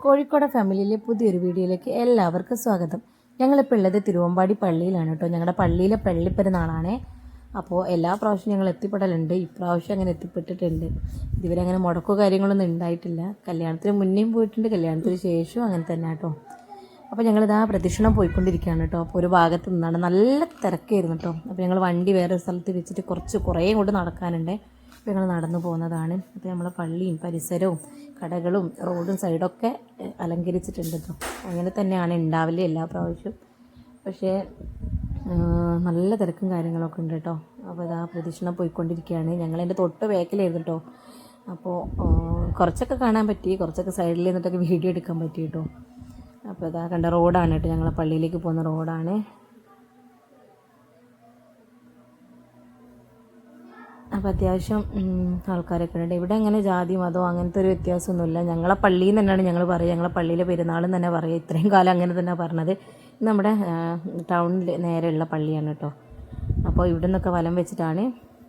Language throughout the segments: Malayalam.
കോഴിക്കോട് ഫാമിലിയിലെ പുതിയൊരു വീഡിയോയിലേക്ക് എല്ലാവർക്കും സ്വാഗതം. ഞങ്ങളിപ്പോൾ ഉള്ളത് തിരുവമ്പാടി പള്ളിയിലാണ് കേട്ടോ. ഞങ്ങളുടെ പള്ളിയിലെ പള്ളിപ്പെരുന്നാളാണേ. അപ്പോൾ എല്ലാ പ്രാവശ്യവും ഞങ്ങൾ എത്തിപ്പെടലുണ്ട്. ഇപ്രാവശ്യം അങ്ങനെ എത്തിപ്പെട്ടിട്ടുണ്ട്. ഇതുവരെ അങ്ങനെ മുടക്കോ കാര്യങ്ങളൊന്നും ഉണ്ടായിട്ടില്ല. കല്യാണത്തിന് മുന്നേയും പോയിട്ടുണ്ട്, കല്യാണത്തിന് ശേഷവും അങ്ങനെ തന്നെ കേട്ടോ. അപ്പോൾ ഞങ്ങളിതാ പ്രദക്ഷിണം പോയിക്കൊണ്ടിരിക്കുകയാണ് കേട്ടോ. അപ്പോൾ ഒരു ഭാഗത്ത് നിന്നാണ് നല്ല തിരക്കായിരുന്നു കേട്ടോ. അപ്പോൾ ഞങ്ങൾ വണ്ടി വേറെ സ്ഥലത്ത് വെച്ചിട്ട് കുറേ കൊണ്ട് നടക്കാനുണ്ട്. അപ്പോൾ ഞങ്ങൾ നടന്നു പോകുന്നതാണ്. അപ്പോൾ നമ്മളെ പള്ളിയും പരിസരവും കടകളും റോഡും സൈഡൊക്കെ അലങ്കരിച്ചിട്ടുണ്ട് കേട്ടോ. അങ്ങനെ തന്നെയാണ് ഉണ്ടാവില്ല എല്ലാ പ്രാവശ്യവും. പക്ഷേ നല്ല തിരക്കും കാര്യങ്ങളൊക്കെ ഉണ്ട് കേട്ടോ. അപ്പോൾ ഇതാ പ്രദക്ഷിണം പോയിക്കൊണ്ടിരിക്കുകയാണ്. ഞങ്ങളതിൻ്റെ തൊട്ട് ബാക്കിലായിരുന്നു കേട്ടോ. അപ്പോൾ കുറച്ചൊക്കെ കാണാൻ പറ്റി, കുറച്ചൊക്കെ സൈഡിൽ നിന്നിട്ടൊക്കെ വീഡിയോ എടുക്കാൻ പറ്റി കേട്ടോ. അപ്പോൾ ഇതാ കണ്ട റോഡാണ് കേട്ടോ, ഞങ്ങളെ പള്ളിയിലേക്ക് പോകുന്ന റോഡാണ്. അപ്പോൾ അത്യാവശ്യം ആൾക്കാരൊക്കെ ഉണ്ട് ഇവിടെ. അങ്ങനെ ജാതി മതമോ അങ്ങനത്തെ ഒരു വ്യത്യാസമൊന്നുമില്ല. ഞങ്ങളെ പള്ളിയിൽ നിന്ന് തന്നെയാണ് ഞങ്ങൾ പറയുക, ഞങ്ങളെ പള്ളിയിലെ പെരുന്നാളെന്ന് തന്നെ പറയുക. ഇത്രയും കാലം അങ്ങനെ തന്നെ പറഞ്ഞത്. നമ്മുടെ ടൗണിൽ നേരെയുള്ള പള്ളിയാണ് കേട്ടോ. അപ്പോൾ ഇവിടെ നിന്നൊക്കെ വലം വെച്ചിട്ടാണ്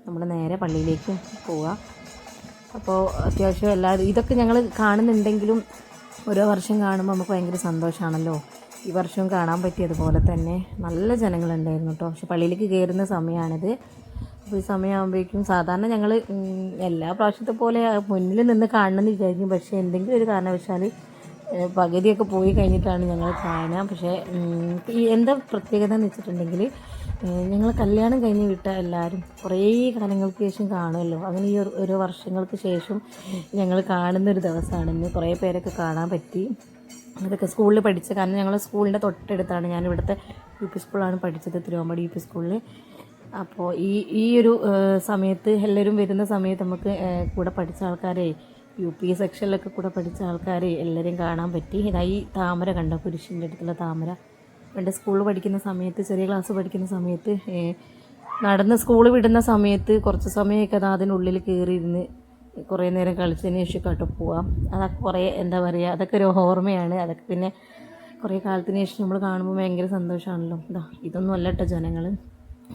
നമ്മൾ നേരെ പള്ളിയിലേക്ക് പോവുക. അപ്പോൾ അത്യാവശ്യം ഇതൊക്കെ ഞങ്ങൾ കാണുന്നുണ്ടെങ്കിലും ഓരോ വർഷം കാണുമ്പോൾ നമുക്ക് ഭയങ്കര സന്തോഷമാണല്ലോ. ഈ വർഷവും കാണാൻ പറ്റിയതുപോലെ തന്നെ നല്ല ജനങ്ങളുണ്ടായിരുന്നു കേട്ടോ. പക്ഷെ പള്ളിയിലേക്ക് കയറുന്ന സമയമാണിത്. അപ്പോൾ ഈ സമയമാകുമ്പോഴേക്കും സാധാരണ ഞങ്ങൾ എല്ലാ പ്രാവശ്യത്തെ പോലെ മുന്നിൽ നിന്ന് കാണണമെന്ന് വിചാരിക്കും. പക്ഷേ എന്തെങ്കിലും ഒരു കാരണവശാൽ പകുതിയൊക്കെ പോയി കഴിഞ്ഞിട്ടാണ് ഞങ്ങൾ കാണുക. പക്ഷേ ഈ എന്താ പ്രത്യേകത എന്ന് വെച്ചിട്ടുണ്ടെങ്കിൽ ഞങ്ങൾ കല്യാണം കഴിഞ്ഞ് വിട്ട എല്ലാവരും കുറേ കാലങ്ങൾക്ക് ശേഷം കാണുമല്ലോ. അങ്ങനെ ഈ ഓരോ വർഷങ്ങൾക്ക് ശേഷം ഞങ്ങൾ കാണുന്നൊരു ദിവസമാണെന്ന് കുറേ പേരൊക്കെ കാണാൻ പറ്റി. അതൊക്കെ സ്കൂളിൽ പഠിച്ച, കാരണം ഞങ്ങൾ സ്കൂളിൻ്റെ തൊട്ടടുത്താണ്. ഞാനിവിടുത്തെ UP സ്കൂളാണ് പഠിച്ചത്, തിരുവമ്പാടി UP സ്കൂളിൽ. അപ്പോൾ ഈ ഒരു സമയത്ത് എല്ലാവരും വരുന്ന സമയത്ത് നമുക്ക് കൂടെ പഠിച്ച ആൾക്കാരെ, UP സെക്ഷനിലൊക്കെ കൂടെ പഠിച്ച ആൾക്കാരെ എല്ലാവരെയും കാണാൻ പറ്റി. ഈ താമര കണ്ടോ, കുരിശിൻ്റെ അടുത്തുള്ള താമര. പണ്ട് സ്കൂളിൽ പഠിക്കുന്ന സമയത്ത്, ചെറിയ ക്ലാസ് പഠിക്കുന്ന സമയത്ത്, നടന്ന് സ്കൂൾ വിടുന്ന സമയത്ത് കുറച്ച് സമയമൊക്കെ അതിനുള്ളിൽ കയറിയിരുന്ന് കുറേ നേരം കളിച്ചതിന് ശേഷം കേട്ടോ പോവാം. അതൊക്കെ കുറേ എന്താ പറയുക, അതൊക്കെ ഒരു ഓർമ്മയാണ്. അതൊക്കെ പിന്നെ കുറേ കാലത്തിന് ശേഷം നമ്മൾ കാണുമ്പോൾ ഭയങ്കര സന്തോഷമാണല്ലോ. ഇതൊന്നും അല്ല കേട്ടോ, ജനങ്ങൾ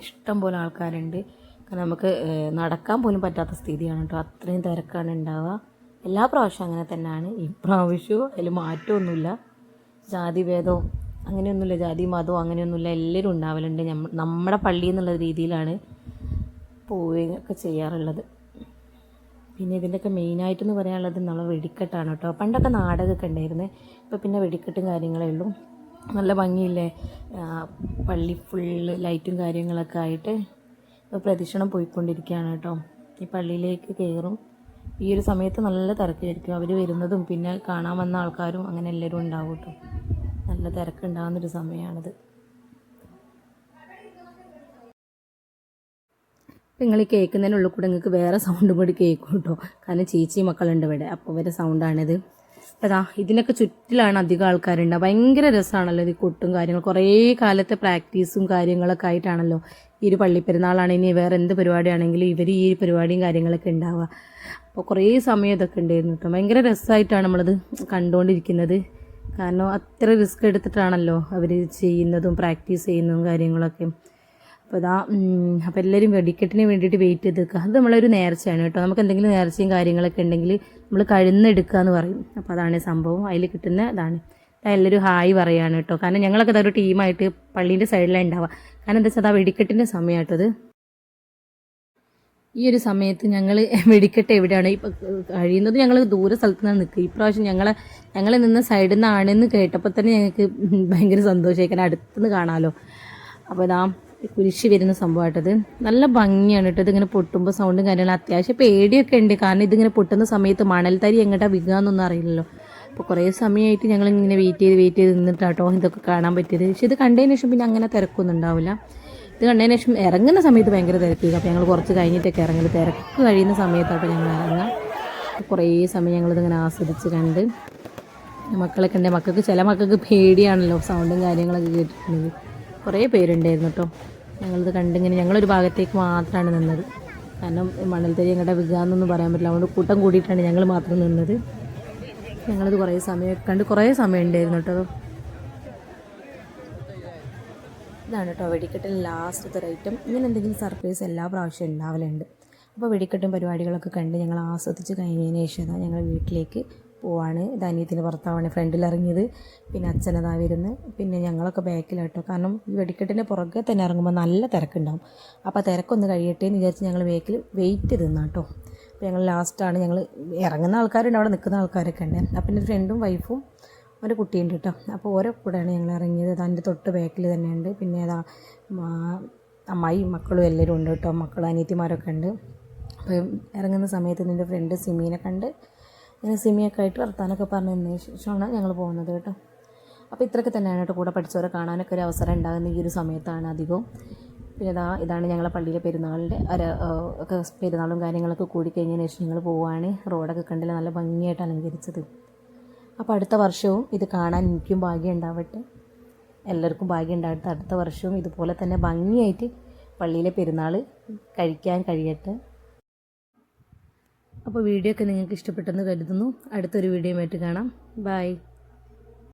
ഇഷ്ടം പോലെ ആൾക്കാരുണ്ട്. കാരണം നമുക്ക് നടക്കാൻ പോലും പറ്റാത്ത സ്ഥിതിയാണ് കേട്ടോ. അത്രയും തിരക്കാണ് ഉണ്ടാവുക. എല്ലാ പ്രാവശ്യവും അങ്ങനെ തന്നെയാണ്. ഇപ്രാവശ്യവും അതിൽ മാറ്റമൊന്നുമില്ല. ജാതി ഭേദവും അങ്ങനെയൊന്നുമില്ല, ജാതി മതവും അങ്ങനെയൊന്നുമില്ല. എല്ലാവരും ഉണ്ടാവലുണ്ട്. നമ്മുടെ പള്ളി എന്നുള്ള രീതിയിലാണ് പോവുകയൊക്കെ ചെയ്യാറുള്ളത്. പിന്നെ ഇതിൻ്റെയൊക്കെ മെയിനായിട്ടെന്ന് പറയാനുള്ളത് നമ്മളെ വെടിക്കെട്ടാണ് കേട്ടോ. പണ്ടൊക്കെ നാടകമൊക്കെ ഉണ്ടായിരുന്നു. ഇപ്പോൾ പിന്നെ വെടിക്കെട്ടും കാര്യങ്ങളേ ഉള്ളൂ. നല്ല ഭംഗിയില്ലേ പള്ളി, ഫുള്ള് ലൈറ്റും കാര്യങ്ങളൊക്കെ ആയിട്ട്. ഇപ്പോൾ പ്രദക്ഷിണം പോയിക്കൊണ്ടിരിക്കുകയാണ് കേട്ടോ. ഈ പള്ളിയിലേക്ക് കയറും. ഈ ഒരു സമയത്ത് നല്ല തിരക്കായിരിക്കും. അവർ വരുന്നതും പിന്നെ കാണാൻ വന്ന ആൾക്കാരും അങ്ങനെ എല്ലാവരും ഉണ്ടാവും കേട്ടോ. നല്ല തിരക്കുണ്ടാകുന്നൊരു സമയമാണിത്. നിങ്ങൾ ഈ കേൾക്കുന്നതിനുള്ളിൽ കൂടെ നിങ്ങൾക്ക് വേറെ സൗണ്ട് കൂടി കേൾക്കും കേട്ടോ. കാരണം ചേച്ചി മക്കളുണ്ട് ഇവിടെ, അപ്പോൾ വരെ സൗണ്ടാണിത്. അതാ ഇതിനൊക്കെ ചുറ്റിലാണ് അധികം ആൾക്കാരുണ്ട്. ഭയങ്കര രസമാണല്ലോ ഇത്, കൊട്ടും കാര്യങ്ങൾ. കുറേ കാലത്തെ പ്രാക്ടീസും കാര്യങ്ങളൊക്കെ ആയിട്ടാണല്ലോ ഈ ഒരു പള്ളിപ്പെരുന്നാളാണെങ്കിൽ വേറെ എന്ത് പരിപാടിയാണെങ്കിലും ഇവർ ഈ പരിപാടിയും കാര്യങ്ങളൊക്കെ ഉണ്ടാവുക. അപ്പോൾ കുറേ സമയം ഇതൊക്കെ ഉണ്ടായിരുന്നു കേട്ടോ. ഭയങ്കര രസമായിട്ടാണ് നമ്മളത് കണ്ടുകൊണ്ടിരിക്കുന്നത്. കാരണം അത്ര റിസ്ക് എടുത്തിട്ടാണല്ലോ അവർ ചെയ്യുന്നതും പ്രാക്ടീസ് ചെയ്യുന്നതും കാര്യങ്ങളൊക്കെ. അപ്പോൾ എല്ലാവരും വെടിക്കെട്ടിന് വേണ്ടിയിട്ട് വെയിറ്റ് ചെയ്ത് നിൽക്കുക. അത് നമ്മളൊരു നേർച്ചയാണ് കേട്ടോ. നമുക്ക് എന്തെങ്കിലും നേർച്ചയും കാര്യങ്ങളൊക്കെ ഉണ്ടെങ്കിൽ നമ്മൾ കഴുന്നെടുക്കുക എന്ന് പറയും. അപ്പോൾ അതാണ് സംഭവം. അതിൽ കിട്ടുന്ന അതാണ്. എല്ലാവരും ഹായ് പറയുകയാണ് കേട്ടോ. കാരണം ഞങ്ങളൊക്കെ അതൊരു ടീമായിട്ട് പള്ളീൻ്റെ സൈഡിലാണ് ഉണ്ടാവുക. കാരണം എന്താ വെച്ചാൽ ആ വെടിക്കെട്ടിൻ്റെ സമയമായിട്ടത്. ഈ ഒരു സമയത്ത് ഞങ്ങൾ വെടിക്കെട്ട് എവിടെയാണ് ഇപ്പം കഴിയുന്നത്, ഞങ്ങൾ ദൂര സ്ഥലത്ത് നിന്നാണ് നിൽക്കുക. ഇപ്രാവശ്യം ഞങ്ങൾ നിന്ന സൈഡിൽ നിന്നാണെന്ന് കേട്ടപ്പോൾ തന്നെ ഞങ്ങൾക്ക് ഭയങ്കര സന്തോഷമായി. കാരണം അടുത്തുനിന്ന് കാണാമല്ലോ. അപ്പോൾ ഇതാ കുരിശ് വരുന്ന സംഭവമായിട്ടത്. നല്ല ഭംഗിയാണ് കേട്ടോ. ഇതിങ്ങനെ പൊട്ടുമ്പോൾ സൗണ്ടും കാര്യങ്ങളും. അത്യാവശ്യം പേടിയൊക്കെ ഉണ്ട്. കാരണം ഇതിങ്ങനെ പൊട്ടുന്ന സമയത്ത് മണൽത്തരി എങ്ങോട്ടാ വിൽക്കാന്നൊന്നും അറിയില്ലല്ലോ. അപ്പോൾ കുറേ സമയമായിട്ട് ഞങ്ങളിങ്ങനെ വെയിറ്റ് ചെയ്ത് നിന്നിട്ടാട്ടോ ഇതൊക്കെ കാണാൻ പറ്റിയത്. പക്ഷേ ഇത് കണ്ടതിന് ശേഷം പിന്നെ അങ്ങനെ തിരക്കൊന്നും ഉണ്ടാവില്ല. ഇത് കണ്ടതിന് ശേഷം ഇറങ്ങുന്ന സമയത്ത് ഭയങ്കര തിരക്കില്ല. അപ്പോൾ ഞങ്ങൾ കുറച്ച് കഴിഞ്ഞിട്ടൊക്കെ ഇറങ്ങല്. തിരക്ക് കഴിയുന്ന സമയത്താട്ടോ ഞങ്ങൾ ഇറങ്ങാം. കുറേ സമയം ഞങ്ങളിതിങ്ങനെ ആസ്വദിച്ച് കണ്ട്. മക്കളൊക്കെ ഉണ്ട്. ചില മക്കൾക്ക് പേടിയാണല്ലോ സൗണ്ടും കാര്യങ്ങളൊക്കെ കേട്ടിട്ടുണ്ടെങ്കിൽ. കുറേ പേരുണ്ടായിരുന്നു കേട്ടോ. ഞങ്ങളിത് കണ്ടിങ്ങനെ ഞങ്ങളൊരു ഭാഗത്തേക്ക് മാത്രമാണ് നിന്നത്. കാരണം മണൽത്തരി എങ്ങോട്ടാ വിൽക്കാമെന്നൊന്നും പറയാൻ പറ്റില്ല. അതുകൊണ്ട് കൂട്ടം കൂടിയിട്ടാണ് ഞങ്ങൾ മാത്രം നിന്നത്. ഞങ്ങളിത് കുറേ സമയം കണ്ട് കുറേ സമയം ഉണ്ടായിരുന്നു കേട്ടോ. ഇതാണ് കേട്ടോ വെടിക്കെട്ടിൽ ലാസ്റ്റത്തെ ഐറ്റം. ഇങ്ങനെ എന്തെങ്കിലും സർപ്രൈസ് എല്ലാ പ്രാവശ്യവും ഉണ്ടാവലുണ്ട്. അപ്പോൾ വെടിക്കെട്ടും പരിപാടികളൊക്കെ കണ്ട് ഞങ്ങൾ ആസ്വദിച്ച് കഴിഞ്ഞതിന് ശേഷം ഞങ്ങൾ വീട്ടിലേക്ക് പോവാണ്. ഇത് അനിയത്തിൻ്റെ ഭർത്താവാണ് ഫ്രണ്ടിൽ ഇറങ്ങിയത്. പിന്നെ അച്ഛനതാ വരുന്നത്. പിന്നെ ഞങ്ങളൊക്കെ ബാക്കിലാട്ടോ. കാരണം ഈ വെടിക്കെട്ടിൻ്റെ പുറകെ തന്നെ ഇറങ്ങുമ്പോൾ നല്ല തിരക്കുണ്ടാവും. അപ്പോൾ തിരക്കൊന്ന് കഴിയട്ടെ എന്ന് വിചാരിച്ച് ഞങ്ങൾ ബാക്കിൽ വെയിറ്റ് ചെയ്ത് നിന്നാട്ടോ. അപ്പോൾ ഞങ്ങൾ ലാസ്റ്റാണ്. ഞങ്ങൾ ഇറങ്ങുന്ന ആൾക്കാരുണ്ട്, അവിടെ നിൽക്കുന്ന ആൾക്കാരൊക്കെ ഉണ്ട്. അപ്പം എൻ്റെ ഫ്രണ്ടും വൈഫും ഒരു കുട്ടിയുണ്ട് കേട്ടോ. അപ്പോൾ ഓരോ കൂടെയാണ് ഞങ്ങൾ ഇറങ്ങിയത്. അതിൻ്റെ തൊട്ട് ബാക്കിൽ തന്നെയുണ്ട്. പിന്നെ അതാ അമ്മായി മക്കളും എല്ലാവരും ഉണ്ട് കേട്ടോ. മക്കളും അനിയത്തിമാരൊക്കെ ഉണ്ട്. അപ്പോൾ ഇറങ്ങുന്ന സമയത്ത് നിൻ്റെ ഫ്രണ്ട് സിമീനെ കണ്ട് അങ്ങനെ സിമിയൊക്കെ ആയിട്ട് വർത്താനൊക്കെ പറഞ്ഞതിന് ശേഷമാണ് ഞങ്ങൾ പോകുന്നത് കേട്ടോ. അപ്പോൾ ഇത്രയൊക്കെ തന്നെയാണ് കേട്ടോ. കൂടെ പഠിച്ചവരെ കാണാനൊക്കെ ഒരു അവസരം ഉണ്ടാകുന്ന ഈ ഒരു സമയത്താണ് അധികവും. പിന്നെ ഇതാണ് ഞങ്ങളെ പള്ളിയിലെ പെരുന്നാളിൻ്റെ ഒക്കെ പെരുന്നാളും കാര്യങ്ങളൊക്കെ കൂടിക്കഴിഞ്ഞതിന് ശേഷം ഞങ്ങൾ പോവുകയാണ്. റോഡൊക്കെ കണ്ടില്ല, നല്ല ഭംഗിയായിട്ട് അലങ്കരിച്ചത്. അപ്പോൾ അടുത്ത വർഷവും ഇത് കാണാൻ എനിക്കും ഭാഗ്യം ഉണ്ടാവട്ടെ, എല്ലാവർക്കും ഭാഗ്യം ഉണ്ടാവട്ടെ. അടുത്ത വർഷവും ഇതുപോലെ തന്നെ ഭംഗിയായിട്ട് പള്ളിയിലെ പെരുന്നാൾ കഴിക്കാൻ കഴിയട്ടെ. അപ്പോൾ വീഡിയോ ഒക്കെ നിങ്ങൾക്ക് ഇഷ്ടപ്പെട്ടെന്ന് കരുതുന്നു. അടുത്തൊരു വീഡിയോയുമായിട്ട് കാണാം. ബൈ.